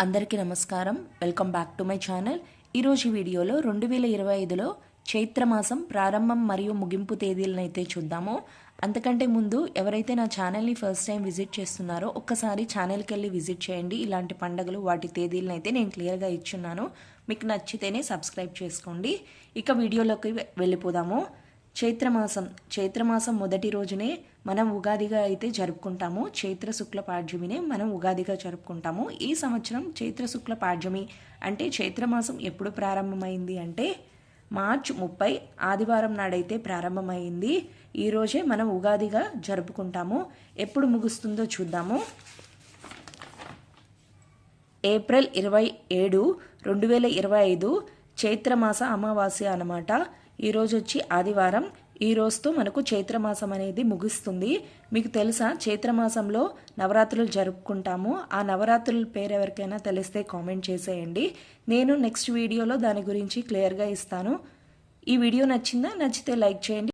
అందరికీ నమస్కారం. Welcome back to my channel. ఈరోజు వీడియోలో 2025లో చైత్రమాసం ప్రారంభం మరియు ముగింపు తేదీలను అయితే చూద్దాము. అంతకంటే ముందు ఎవరైతే నా ఛానల్ని ఫస్ట్ టైం విజిట్ చేస్తున్నారో ఒక్కసారి ఛానల్కి వెళ్ళి విజిట్ చేయండి. ఇలాంటి పండుగలు వాటి తేదీలను అయితే నేను క్లియర్గా ఇచ్చున్నాను. మీకు నచ్చితేనే సబ్స్క్రైబ్ చేసుకోండి. ఇక వీడియోలోకి వెళ్ళిపోదాము. చైత్రమాసం మొదటి రోజునే మనం ఉగాదిగా అయితే జరుపుకుంటాము. చైత్ర శుక్ల పాడ్యమినే మనం ఉగాదిగా జరుపుకుంటాము. ఈ సంవత్సరం చైత్ర శుక్ల పాడ్యమి అంటే చైత్రమాసం ఎప్పుడు ప్రారంభమైంది అంటే మార్చి 30 ఆదివారం నాడైతే ప్రారంభమైంది. ఈరోజే మనం ఉగాదిగా జరుపుకుంటాము. ఎప్పుడు ముగుస్తుందో చూద్దాము. ఏప్రిల్ 27, 2025 చైత్రమాస అమావాస్య అన్నమాట. ఈరోజు వచ్చి ఆదివారం. ఈ రోజుతో మనకు చైత్రమాసం అనేది ముగుస్తుంది. మీకు తెలుసా చైత్రమాసంలో నవరాత్రులు జరుపుకుంటాము. ఆ నవరాత్రుల పేరు ఎవరికైనా తెలిస్తే కామెంట్ చేసేయండి. నేను నెక్స్ట్ వీడియోలో దాని గురించి క్లియర్గా ఇస్తాను. ఈ వీడియో నచ్చితే లైక్ చేయండి.